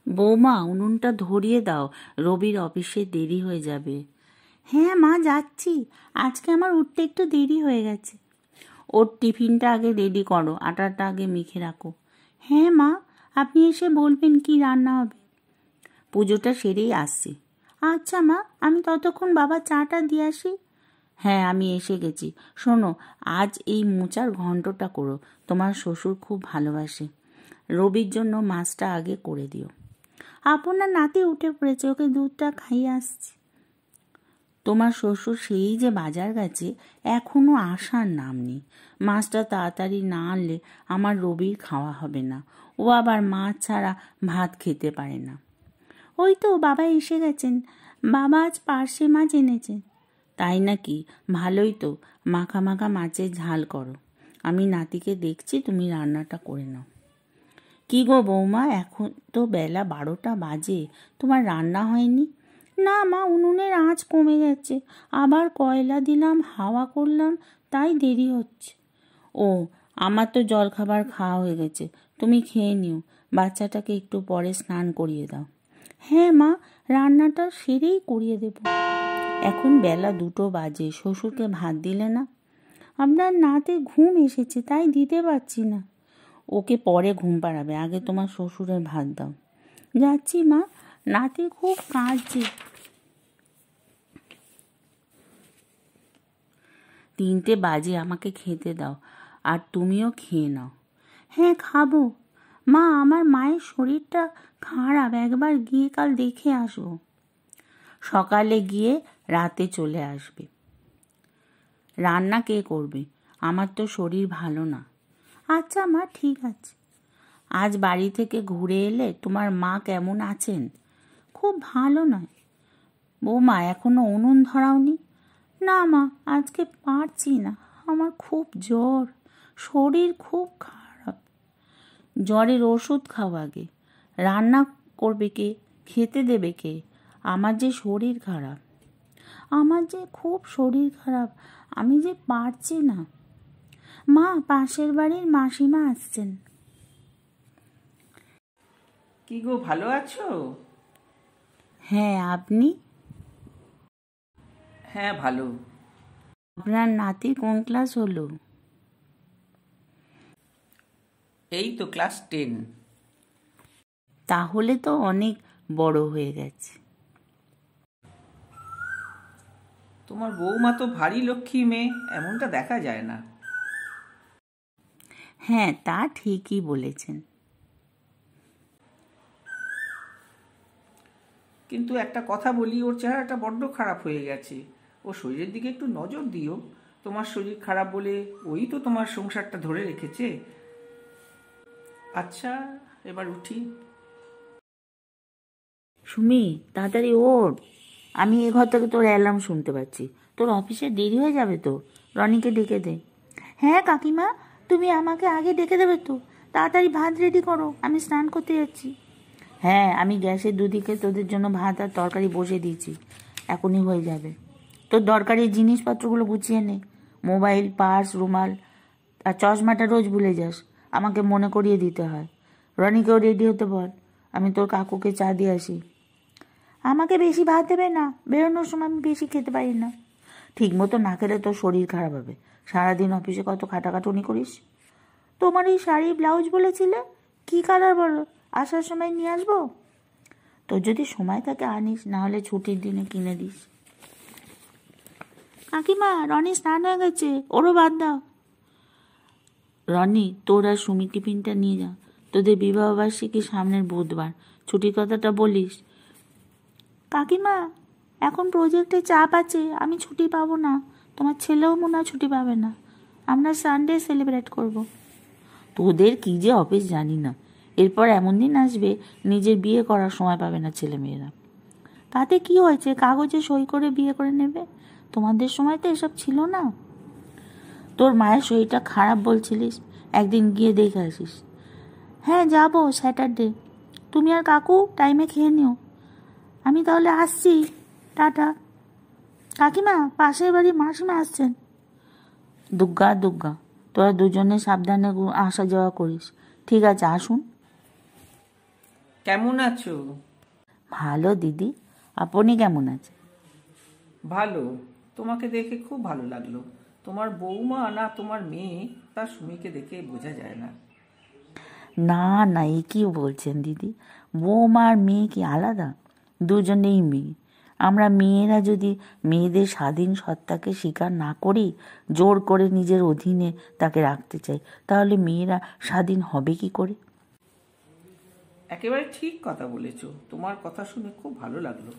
বৌমা, উনুনটা ধরিয়ে দাও, রবির অফিসে দেরি হয়ে যাবে। হ্যাঁ মা, যাচ্ছি। আজকে আমার উঠতে একটু দেরি হয়ে গেছে। ওর টিফিনটা আগে রেডি করো, আটাটা আগে মেখে রাখো। হ্যাঁ মা, আপনি এসে বলবেন কি রান্না হবে। পুজোটা সেরেই আসছি। আচ্ছা মা, আমি ততক্ষণ বাবা চাটা দিয়ে আসি। হ্যাঁ, আমি এসে গেছি। শোনো, আজ এই মোচার ঘন্টটা করো, তোমার শ্বশুর খুব ভালোবাসে। রবির জন্য মাছটা আগে করে দিও। আপনার নাতি উঠে পড়েছে, ওকে দুধটা খাইয়ে আসছি। তোমার শ্বশুর সেই যে বাজার গেছে, এখনো আসার নাম নেই। মাছটা তাড়াতাড়ি না আনলে আমার রবির খাওয়া হবে না। ও আবার মাছ ছাড়া ভাত খেতে পারে না। ওই তো বাবা এসে গেছেন। বাবা আজ পার্শে মাছ এনেছেন। তাই নাকি? ভালোই তো। মাখা মাখা মাছের ঝাল করো। আমি নাতিকে দেখছি, তুমি রান্নাটা করে নাও। কি গো বৌমা, এখন তো বেলা 12টা বাজে, তোমার রান্না হয়নি? না মা, উনুনের আঁচ কমে গেছে, আবার কয়লা দিলাম, হাওয়া করলাম, তাই দেরি হচ্ছে। ও, আমার তো জলখাবার খাওয়া হয়ে গেছে, তুমি খেয়ে নিও। বাচ্চাটাকে একটু পরে স্নান করিয়ে দাও। হ্যাঁ মা, রান্নাটা সেরেই করিয়ে দেব। এখন বেলা 2টো বাজে, শ্বশুরকে ভাত দিলে না? আপনার নাতে ঘুম এসেছে, তাই দিতে পারছি না। ওকে পরে ঘুম পাড়াবে, আগে তোমার শ্বশুরের ভাত দাও। যাচ্ছি মা, নাতি খুব কাঁদছে। 3টে বাজে, আমাকে খেতে দাও, আর তুমিও খেয়ে নাও। হ্যাঁ খাবো। মা, আমার মায়ের শরীরটা খারাপ, একবার গিয়ে কাল দেখে আসবো। সকালে গিয়ে রাতে চলে আসবে। রান্না কে করবে? আমার তো শরীর ভালো না। আচ্ছা মা, ঠিক আছে। আজ বাড়ি থেকে ঘুরে এলে, তোমার মা কেমন আছেন? খুব ভালো নয়। বৌমা, এখনো উনুন ধরাওনি? না মা, আজকে পারছি না, আমার খুব জ্বর, শরীর খুব খারাপ। জ্বরের ওষুধ খাও আগে। রান্না করবে কে? খেতে দেবে কে? আমার যে শরীর খারাপ। আমার যে খুব শরীর খারাপ, আমি যে পারছি না। মা, পাশের বাড়ির মাসিমা আসছেন। কি গো, ভালো আছো? হ্যাঁ, আপনি? হ্যাঁ, ভালো। আপনার নাতি কোন ক্লাস হলো? এই তো ক্লাস 10। তাহলে তো অনেক বড় হয়ে গেছে। তোমার বৌমা তো ভারী লক্ষ্মী মেয়ে, এমনটা দেখা যায় না। হ্যাঁ, তা ঠিকই বলেছেন। কিন্তু একটা কথা বলি, ওর চেহারাটা বড্ড খারাপ হয়ে গেছে। ও শরীরের দিকে একটু নজর দিও। তোমার শরীর খারাপ বলে ওই তো তোমার সংসারটা ধরে রেখেছে। আচ্ছা, এবার উঠি। সুমি, তাড়াতাড়ি ওঠ। আমি এ ঘর থেকে তোর অ্যালার্ম শুনতে পাচ্ছি। তোর অফিসে দেরি হয়ে যাবে তো। রনিকে ডেকে দে। হ্যাঁ কাকিমা, তুমি আমাকে আগে ডেকে দেবে তো। তাড়াতাড়ি ভাত রেডি করো, আমি স্নান করতে যাচ্ছি। হ্যাঁ, আমি গ্যাসের দুদিকে তোদের জন্য ভাত আর তরকারি বসে দিয়েছি, এখনই হয়ে যাবে। তোর দরকারি জিনিসপত্রগুলো গুছিয়ে নে। মোবাইল, পার্স, রুমাল আর চশমাটা রোজ ভুলে যাস, আমাকে মনে করিয়ে দিতে হয়। রনিকেও রেডি হতে বল, আমি তোর কাকুকে চা দিয়ে আসি। আমাকে বেশি ভাত দেবে না, বেরোনোর সময় আমি বেশি খেতে পারি না। ঠিক মতো না খেলে তোর শরীর খারাপ হবে। সারাদিন অফিসে কত খাটাখাটুনি করিস। তোমার এই শাড়ি ব্লাউজ বলেছিলে, কি কালার বলো, আসার সময় নিয়ে আসবো? তোর যদি সময় থাকে আনিস, না হলে ছুটির দিনে কিনে দিস। কাকিমা, রনি স্নান হয়ে গেছে, ওরও বাদ দাও। রনি, তোর আর সুমি টিফিনটা নিয়ে যা। তোদের বিবাহবার্ষিকী সামনের বুধবার, ছুটির কথাটা বলিস। কাকিমা, এখন প্রজেক্টে চাপ আছে, আমি ছুটি পাবো না। তোমার ছেলেও মনে হয় ছুটি পাবে না। আমরা সানডে সেলিব্রেট করব। তোদের কি যে অফিস জানি না। এরপর এমন দিন আসবে, নিজের বিয়ে করার সময় পাবে না ছেলেমেয়েরা। তাতে কি হয়েছে, কাগজে সই করে বিয়ে করে নেবে। তোমাদের সময় তো এসব ছিল না। তোর মায়ের শরীরটা খারাপ বলছিলিস, একদিন গিয়ে দেখে আসিস। হ্যাঁ যাবো, স্যাটারডে। তুমি আর কাকু টাইমে খেয়ে নিও। আমি তাহলে আসছি, টাটা। কাকিমা, পাশের বাড়ি মাসিমা আসছেন। দুগ্গা দুগ্গা, তোরা দুজনে সাবধানে আসা যাওয়া করিস। ঠিক আছে, আসুন। কেমন আছো? ভালো দিদি, আপনি কেমন আছেন? ভালো। তোমাকে দেখে খুব ভালো লাগলো। তোমার বৌমা না তোমার মেয়ে, তা সুমিকে দেখে বোঝা যায় না। না না, এ কি বলছেন দিদি? বৌমা আর মেয়ে কি আলাদা? দুজনেই মেয়ে। আমরা মেয়েরা যদি মেয়েদের স্বাধীন সত্তাকে স্বীকার না করি, জোর করে নিজের অধীনে তাকে রাখতে চাই, তাহলে মেয়েরা স্বাধীন হবে কি করে? একেবারে ঠিক কথা বলেছো। তোমার কথা শুনে খুব ভালো লাগলো।